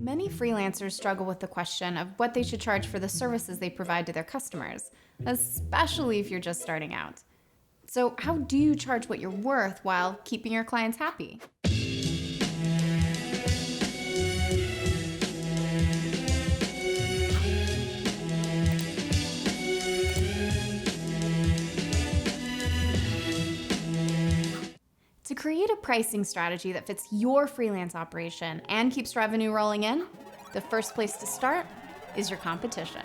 Many freelancers struggle with the question of what they should charge for the services they provide to their customers, especially if you're just starting out. So how do you charge what you're worth while keeping your clients happy? To create a pricing strategy that fits your freelance operation and keeps revenue rolling in, the first place to start is your competition.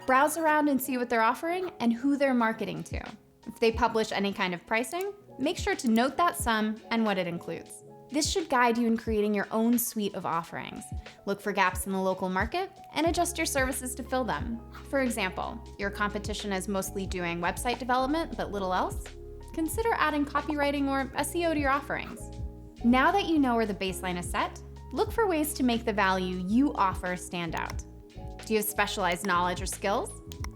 Browse around and see what they're offering and who they're marketing to. If they publish any kind of pricing, make sure to note that sum and what it includes. This should guide you in creating your own suite of offerings. Look for gaps in the local market and adjust your services to fill them. For example, your competition is mostly doing website development but little else. Consider adding copywriting or SEO to your offerings. Now that you know where the baseline is set, look for ways to make the value you offer stand out. Do you have specialized knowledge or skills?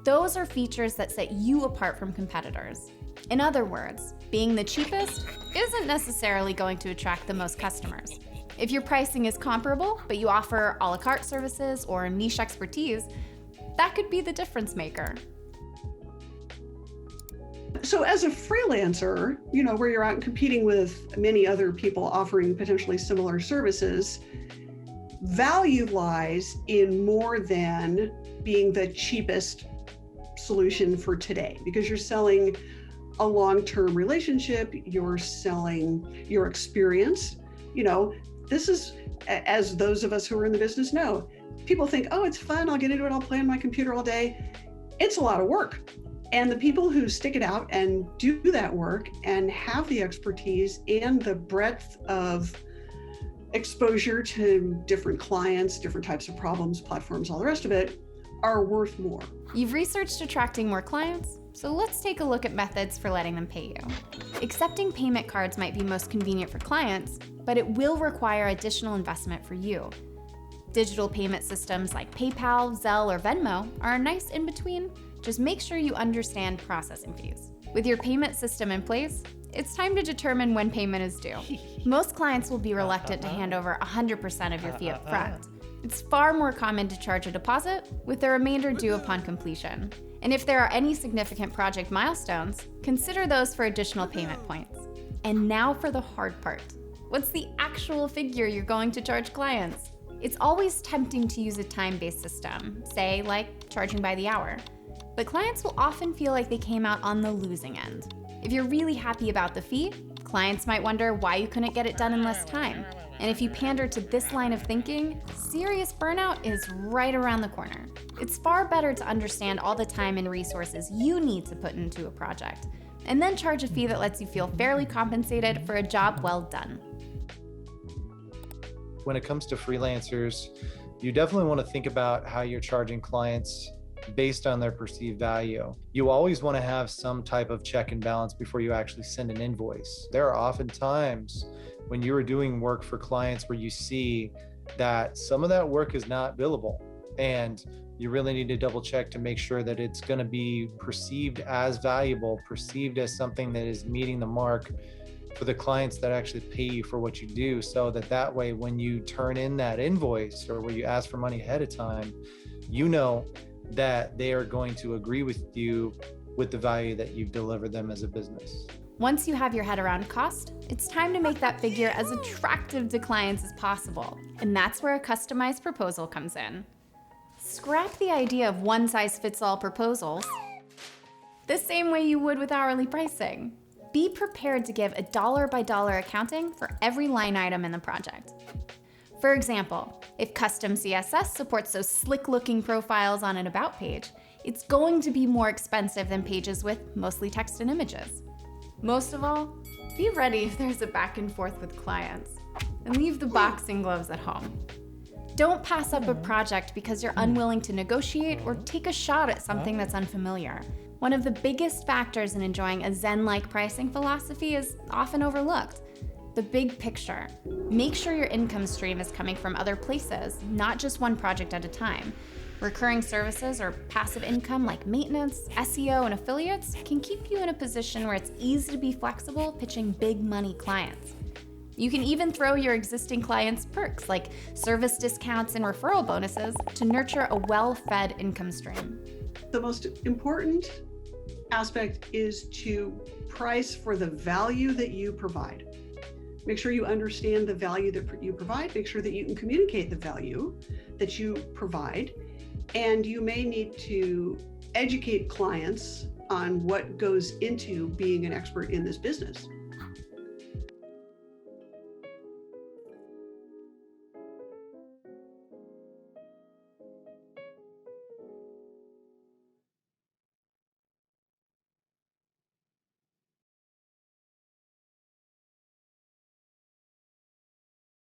Those are features that set you apart from competitors. In other words, being the cheapest isn't necessarily going to attract the most customers. If your pricing is comparable, but you offer a la carte services or niche expertise, that could be the difference maker. So as a freelancer, where you're out competing with many other people offering potentially similar services, value lies in more than being the cheapest solution for today, because you're selling a long-term relationship, you're selling your experience. This is, as those of us who are in the business know, people think, oh, it's fun, I'll get into it, I'll play on my computer all day. It's a lot of work. And the people who stick it out and do that work and have the expertise and the breadth of exposure to different clients, different types of problems, platforms, all the rest of it, are worth more. You've researched attracting more clients, so let's take a look at methods for letting them pay you. Accepting payment cards might be most convenient for clients, but it will require additional investment for you. Digital payment systems like PayPal, Zelle, or Venmo are a nice in-between. Just make sure you understand processing fees. With your payment system in place, it's time to determine when payment is due. Most clients will be reluctant to hand over 100% of your fee up front. It's far more common to charge a deposit, with the remainder due upon completion. And if there are any significant project milestones, consider those for additional payment points. And now for the hard part. What's the actual figure you're going to charge clients? It's always tempting to use a time-based system, say like charging by the hour. But clients will often feel like they came out on the losing end. If you're really happy about the fee, clients might wonder why you couldn't get it done in less time. And if you pander to this line of thinking, serious burnout is right around the corner. It's far better to understand all the time and resources you need to put into a project, and then charge a fee that lets you feel fairly compensated for a job well done. When it comes to freelancers, you definitely want to think about how you're charging clients based on their perceived value. You always want to have some type of check and balance before you actually send an invoice. There are often times when you are doing work for clients where you see that some of that work is not billable, and you really need to double check to make sure that it's going to be perceived as valuable, perceived as something that is meeting the mark for the clients that actually pay you for what you do, so that way when you turn in that invoice or where you ask for money ahead of time, you know that they are going to agree with you with the value that you've delivered them as a business. Once you have your head around cost, it's time to make that figure as attractive to clients as possible. And that's where a customized proposal comes in. Scrap the idea of one-size-fits-all proposals the same way you would with hourly pricing. Be prepared to give a dollar-by-dollar accounting for every line item in the project. For example, if custom CSS supports those slick-looking profiles on an About page, it's going to be more expensive than pages with mostly text and images. Most of all, be ready if there's a back and forth with clients, and leave the boxing gloves at home. Don't pass up a project because you're unwilling to negotiate or take a shot at something that's unfamiliar. One of the biggest factors in enjoying a Zen-like pricing philosophy is often overlooked: the big picture. Make sure your income stream is coming from other places, not just one project at a time. Recurring services or passive income like maintenance, SEO, and affiliates can keep you in a position where it's easy to be flexible pitching big money clients. You can even throw your existing clients perks like service discounts and referral bonuses to nurture a well-fed income stream. The most important aspect is to price for the value that you provide. Make sure you understand the value that you provide. Make sure that you can communicate the value that you provide. And you may need to educate clients on what goes into being an expert in this business.